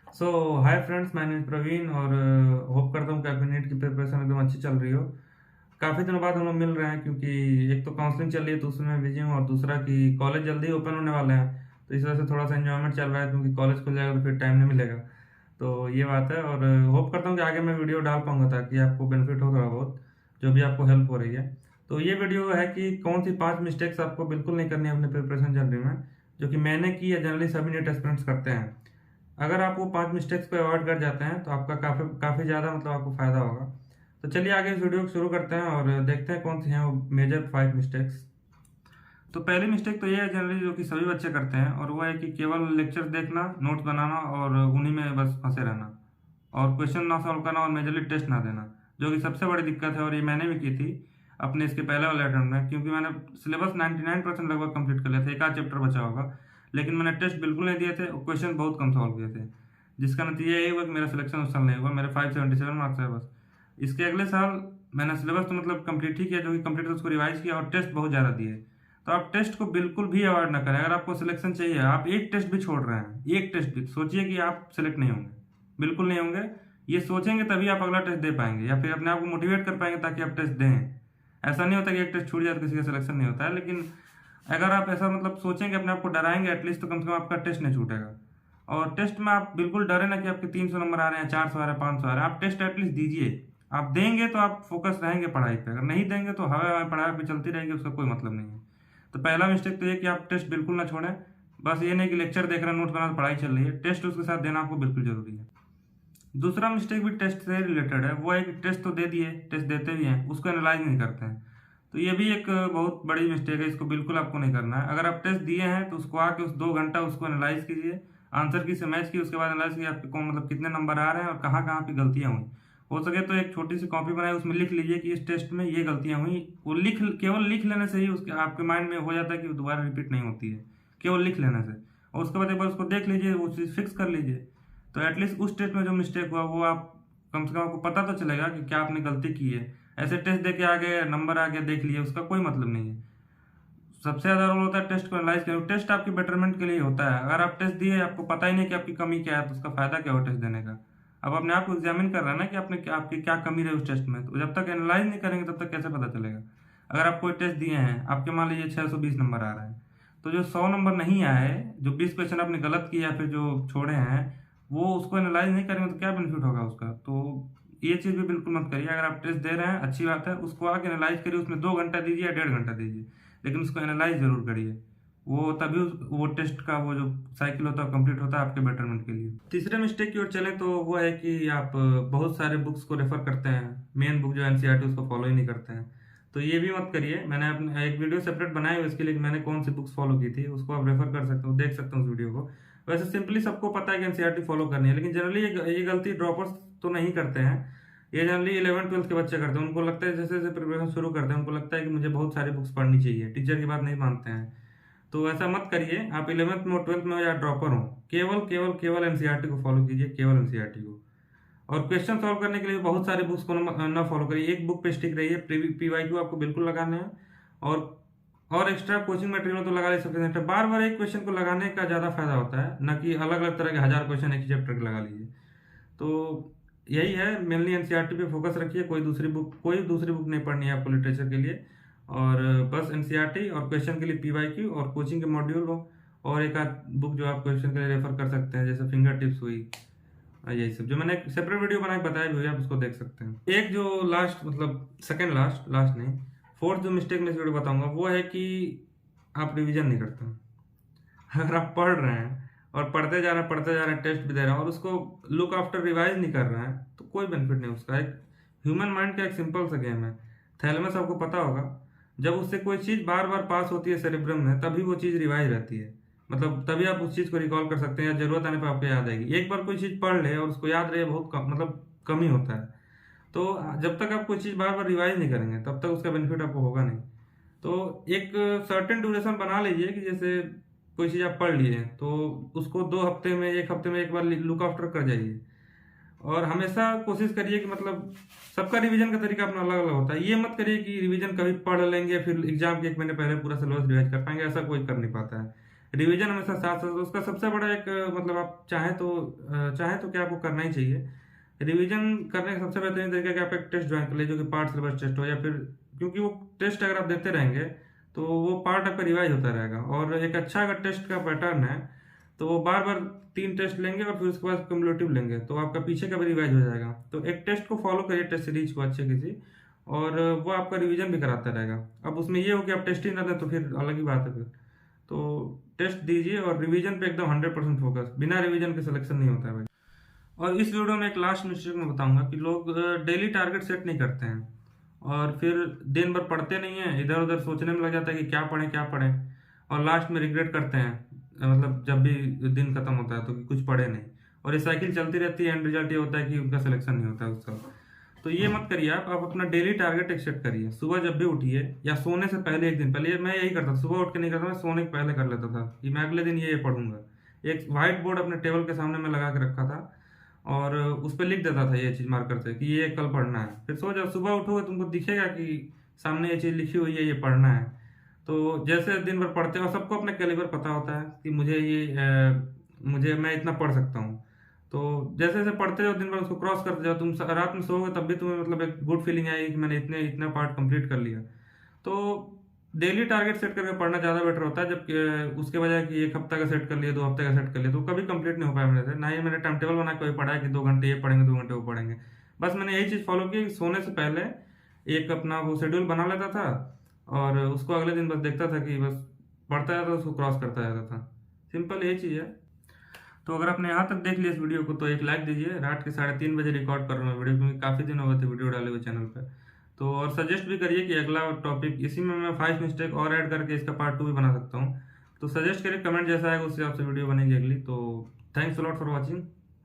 So hi friends, my name Praveen और hope करता हूँ कि आपकी नीट की प्रिपरेशन एकदम अच्छी चल रही हो। काफ़ी दिनों बाद हम लोग मिल रहे हैं क्योंकि एक तो काउंसलिंग चल रही है तो उसमें मैं बिजी हूँ, और दूसरा कि कॉलेज जल्दी ही ओपन होने वाले हैं। तो इस वजह से थोड़ा सा एंजॉयमेंट चल रहा है क्योंकि कॉलेज खुल जाएगा तो फिर टाइम नहीं मिलेगा। तो ये बात है, और होप करता हूँ कि आगे मैं वीडियो डाल पाऊंगा ताकि आपको बेनिफिट हो थोड़ा बहुत, जो भी आपको हेल्प हो रही है। तो ये वीडियो है कि कौन सी 5 मिस्टेक्स आपको बिल्कुल नहीं करनी है अपने प्रिपरेशन जर्नी में, जो कि मैंने की है, जनरली सभी नीट एस्पिरेंट्स करते हैं। अगर आप वो 5 मिस्टेक्स को अवॉइड कर जाते हैं तो आपका काफ़ी काफ़ी ज़्यादा मतलब आपको फ़ायदा होगा। तो चलिए आगे इस वीडियो को शुरू करते हैं और देखते हैं कौन सी हैं वो मेजर 5 मिस्टेक्स। तो पहली मिस्टेक तो ये है जनरली जो कि सभी बच्चे करते हैं, और वो है कि केवल लेक्चर देखना, नोट्स बनाना और उन्हीं में बस फंसे रहना, और क्वेश्चन ना सॉल्व करना और मेजरली टेस्ट ना देना, जो कि सबसे बड़ी दिक्कत है। और ये मैंने भी की थी अपने इसके पहले वाले अटेम्प्ट में, क्योंकि मैंने सिलेबस 99% लगभग कंप्लीट कर लिया था, एक आध चैप्टर बचा होगा, लेकिन मैंने टेस्ट बिल्कुल नहीं दिए थे और क्वेश्चन बहुत कम सॉल्व किए थे, जिसका नतीजा यही हुआ कि मेरा सिलेक्शन उस साल नहीं हुआ। मेरे 577 मार्क्स है बस। इसके अगले साल मैंने सिलेबस तो मतलब कंप्लीट ही किया, जो कि कंप्लीट उसको रिवाइज किया और टेस्ट बहुत ज़्यादा दिए। तो आप टेस्ट को बिल्कुल भी अवॉइड ना करें। अगर आपको सिलेक्शन चाहिए, आप एक टेस्ट भी छोड़ रहे हैं, एक टेस्ट भी, सोचिए कि आप सिलेक्ट नहीं होंगे, बिल्कुल नहीं होंगे। ये सोचेंगे तभी आप अगला टेस्ट दे पाएंगे या फिर अपने आप को मोटिवेट कर पाएंगे ताकि आप टेस्ट दें। ऐसा नहीं होता कि एक टेस्ट छूट जाए तो किसी का सिलेक्शन नहीं होता है, लेकिन अगर आप ऐसा मतलब सोचेंगे, अपने आप को डराएंगे एटलीस्ट, तो कम से कम आपका टेस्ट नहीं छूटेगा। और टेस्ट में आप बिल्कुल डरे ना कि आपके 300 नंबर आ रहे हैं, 400 आ रहे हैं, 500 आ रहे हैं। आप टेस्ट एटलीस्ट दीजिए। आप देंगे तो आप फोकस रहेंगे पढ़ाई पे, अगर नहीं देंगे तो हवा हवा पढ़ाई पे चलती रहेगी, उसका कोई मतलब नहीं है। तो पहला मिस्टेक तो ये कि आप टेस्ट बिल्कुल ना छोड़ें। बस ये नहीं कि लेक्चर देख रहे हैं, नोट बना रहे हैं, पढ़ाई चल रही है, टेस्ट उसके साथ देना आपको बिल्कुल जरूरी है। दूसरा मिस्टेक भी टेस्ट से रिलेटेड है, वो है कि टेस्ट तो दे दिए, टेस्ट देते भी हैं, उसको एनालाइज नहीं करते हैं। तो ये भी एक बहुत बड़ी मिस्टेक है, इसको बिल्कुल आपको नहीं करना है। अगर आप टेस्ट दिए हैं तो उसको आके उस 2 घंटा उसको एनालाइज कीजिए, आंसर की से मैच की, उसके बाद एनालाइज कीजिए आपके कौन मतलब कितने नंबर आ रहे हैं और कहाँ कहाँ पे गलतियाँ हुई। हो सके तो एक छोटी सी कॉपी बनाए, उसमें लिख लीजिए कि इस टेस्ट में ये गलतियाँ हुई। वो केवल लिख लेने से ही उसके आपके माइंड में हो जाता है कि दोबारा रिपीट नहीं होती है, केवल लिख लेने से। और उसके बाद एक बार उसको देख लीजिए, वो चीज़ फिक्स कर लीजिए। तो एटलीस्ट उस टेस्ट में जो मिस्टेक हुआ वो आप कम से कम आपको पता तो चलेगा कि क्या आपने गलती की है। ऐसे टेस्ट दे के आ गए, नंबर आ गया, देख लिए, उसका कोई मतलब नहीं है। सबसे ज़्यादा रोल होता है टेस्ट को एनालाइज करें। टेस्ट आपकी बेटरमेंट के लिए होता है। अगर आप टेस्ट दिए, आपको पता ही नहीं कि आपकी कमी क्या है, तो उसका फायदा क्या हो टेस्ट देने का। अब अपने आप को एग्जामिन कर रहे हैं ना कि आपकी क्या कमी रही उस टेस्ट में, तो जब तक एनालाइज नहीं करेंगे तब तक कैसे पता चलेगा। अगर आप कोई टेस्ट दिए हैं, आपके मान लीजिए 620 नंबर आ रहे हैं, तो जो 100 नंबर नहीं आए, जो 20 क्वेश्चन आपने गलत किए या फिर जो छोड़े हैं, वो उसको एनालाइज नहीं करेंगे तो क्या बेनिफिट होगा उसका। तो ये चीज़ भी बिल्कुल मत करिए। अगर आप टेस्ट दे रहे हैं, अच्छी बात है, उसको आके एनालाइज करिए, उसमें 2 घंटा दीजिए या 1.5 घंटा दीजिए, लेकिन उसको एनालाइज जरूर करिए। वो तभी वो टेस्ट का वो जो साइकिल होता है कंप्लीट होता है आपके बेटरमेंट के लिए। तीसरे मिस्टेक की ओर चले तो वो है कि आप बहुत सारे बुक्स को रेफर करते हैं, मेन बुक जो एनसीईआरटी उसको फॉलो ही नहीं करते हैं। तो ये भी मत करिए। मैंने अपने एक वीडियो सेपरेट बनाई है इसके लिए कि मैंने कौन सी बुक्स फॉलो की थी, उसको आप रेफर कर सकते हो, देख सकते हो उस वीडियो को। वैसे सिंपली सबको पता है कि एनसीईआरटी फॉलो करनी है, लेकिन जनरली ये गलती ड्रॉपर्स तो नहीं करते हैं। ये जनरली 11th 12th के बच्चे करते हैं। उनको लगता है जैसे जैसे प्रिपरेशन शुरू करते हैं, उनको लगता है कि मुझे बहुत सारी बुक्स पढ़नी चाहिए, टीचर की बात नहीं मानते हैं। तो ऐसा मत करिए। आप 11th में हो, 12th में हो या ड्रॉपर हो, केवल केवल केवल एनसीईआरटी को फॉलो कीजिए, केवल एनसीईआरटी को। और क्वेश्चन सॉल्व करने के लिए बहुत सारे बुक्स को ना फॉलो करिए, एक बुक पे स्टिक रहिए। पीवाईक्यू आपको बिल्कुल लगाने हैं, और एक्स्ट्रा कोचिंग मटेरियल तो लगा ले सफिशिएंट है। बार बार एक क्वेश्चन को लगाने का ज़्यादा फायदा होता है, ना कि अलग अलग तरह के 1000 क्वेश्चन एक ही चैप्टर के लगा लीजिए। तो यही है, मेनली एनसीईआरटी पे फोकस रखिए। कोई दूसरी बुक नहीं पढ़नी है आपको लिटरेचर के लिए। और बस एनसीईआरटी, और क्वेश्चन के लिए पीवाईक्यू और कोचिंग के मॉड्यूल हो, और एक आध बुक जो आप क्वेश्चन के लिए रेफर कर सकते हैं, जैसे फिंगर टिप्स हुई, यही सब जो मैंने एक सेपरेट वीडियो बना के बताया भी, आप उसको देख सकते हैं। एक जो लास्ट मतलब सेकंड लास्ट लास्ट नहीं, फोर्थ जो मिस्टेक मैं इस वीडियो बताऊंगा वो है कि आप रिवीजन नहीं करते हैं। अगर आप पढ़ रहे हैं और पढ़ते जा रहे हैं, टेस्ट भी दे रहे हैं और उसको लुक आफ्टर रिवाइज नहीं कर रहे हैं, तो कोई बेनिफिट नहीं उसका। एक ह्यूमन माइंड का एक सिंपल सा गेम है, थैलेमस आपको पता होगा। जब उससे कोई चीज़ बार बार पास होती है सेरेब्रम में, तभी वो चीज़ रिवाइज रहती है। मतलब तभी आप उस चीज़ को रिकॉल कर सकते हैं, या जरूरत आने पर आपको याद आएगी। एक बार कोई चीज़ पढ़ ले और उसको याद रहे, बहुत कम, मतलब कम ही होता है। तो जब तक आप कोई चीज़ बार बार रिवाइज नहीं करेंगे तब तक उसका बेनिफिट आपको होगा नहीं। तो एक सर्टेन ड्यूरेशन बना लीजिए कि जैसे कोई चीज़ आप पढ़ लिए तो उसको 2 हफ्ते में, 1 हफ्ते में एक बार लुक आफ्टर कर जाइए। और हमेशा कोशिश करिए कि मतलब सबका रिवीजन का तरीका अपना अलग अलग होता है। ये मत करिए कि रिवीजन कभी पढ़ लेंगे फिर एग्जाम के 1 महीने पहले पूरा सिलेबस रिवाइज कर पाएंगे, ऐसा कोई कर नहीं पाता है। रिवीजन हमेशा साथ साथ, उसका सबसे बड़ा एक मतलब आप चाहें तो क्या आपको करना ही चाहिए। रिवीजन करने का सबसे बेहतरीन तरीका है कि आप एक टेस्ट ज्वाइन कर लीजिए जो कि पार्ट सिलेबस टेस्ट हो, या फिर क्योंकि वो टेस्ट अगर आप देते रहेंगे तो वो पार्ट आपका रिवाइज होता रहेगा। और एक अच्छा अगर टेस्ट का पैटर्न है तो वो बार बार 3 टेस्ट लेंगे और फिर उसके बाद क्युमुलेटिव लेंगे, तो आपका पीछे का भी रिवाइज हो जाएगा। तो एक टेस्ट को फॉलो करिए, टेस्ट सीरीज को अच्छे किसी, और वो आपका रिवीजन भी कराता रहेगा। अब उसमें ये हो कि आप टेस्ट ही ना दें तो फिर अलग ही बात है फिर। तो टेस्ट दीजिए और रिवीजन पे एकदम 100% फोकस, बिना रिवीजन के सिलेक्शन नहीं होता है भाई। और इस वीडियो में एक लास्ट मिस्टेक मैं बताऊंगा कि लोग डेली टारगेट सेट नहीं करते हैं और फिर दिन भर पढ़ते नहीं है, इधर उधर सोचने में लग जाता है कि क्या पढ़ें क्या पढ़ें, और लास्ट में रिग्रेट करते हैं, मतलब जब भी दिन खत्म होता है तो कि कुछ पढ़े नहीं, और ये साइकिल चलती रहती है। एंड रिजल्ट ये होता है कि उनका सिलेक्शन नहीं होता है उसका। तो ये मत करिए, आप अपना डेली टारगेट एक सेट करिए। सुबह जब भी उठिए या सोने से पहले, एक दिन पहले, मैं यही करता था, सुबह उठ के नहीं करता, मैं सोने के पहले कर लेता था कि मैं अगले दिन ये पढ़ूंगा। एक व्हाइट बोर्ड अपने टेबल के सामने में लगा के रखा था और उस पर लिख देता था ये चीज़ मार्कर से कि ये कल पढ़ना है। फिर सो जब सुबह उठोगे तुमको दिखेगा कि सामने ये चीज़ लिखी हुई है, ये पढ़ना है। तो जैसे दिन भर पढ़ते हो, और सबको अपने कैलिबर पता होता है कि मुझे मैं इतना पढ़ सकता हूँ। तो जैसे जैसे पढ़ते जाओ दिन भर उसको क्रॉस करते जाओ, तुम रात में सोओगे तब भी तुम्हें मतलब एक गुड फीलिंग आएगी कि मैंने इतने इतना पार्ट कंप्लीट कर लिया। तो डेली टारगेट सेट करके पढ़ना ज़्यादा बेटर होता है, जबकि उसके बजाय कि एक हफ्ता का सेट कर लिया, 2 हफ्ते का सेट कर लिया, तो कभी कंप्लीट नहीं हो पाया मेरे से। ना ही मैंने टाइम टेबल बना के कोई पढ़ा है कि 2 घंटे ये पढ़ेंगे 2 घंटे वो पढ़ेंगे। बस मैंने यही चीज़ फॉलो की, सोने से पहले एक अपना वो शेड्यूल बना लेता था और उसको अगले दिन बस देखता था कि बस पढ़ता जाता था, उसको क्रॉस करता जाता था। सिंपल यही चीज़ है। तो अगर आपने यहाँ तक देख लिया इस वीडियो को तो एक लाइक दीजिए। रात के 3:30 बजे रिकॉर्ड कर रहा हूँ वीडियो, क्योंकि काफ़ी दिन हो गए थे वीडियो डाले हुए चैनल पर। तो और सजेस्ट भी करिए कि अगला टॉपिक, इसी में मैं 5 मिस्टेक और ऐड करके इसका पार्ट 2 भी बना सकता हूँ। तो सजेस्ट करिए, कमेंट जैसा आएगा उस हिसाब से वीडियो बनेगी अगली। तो thanks a lot for watching.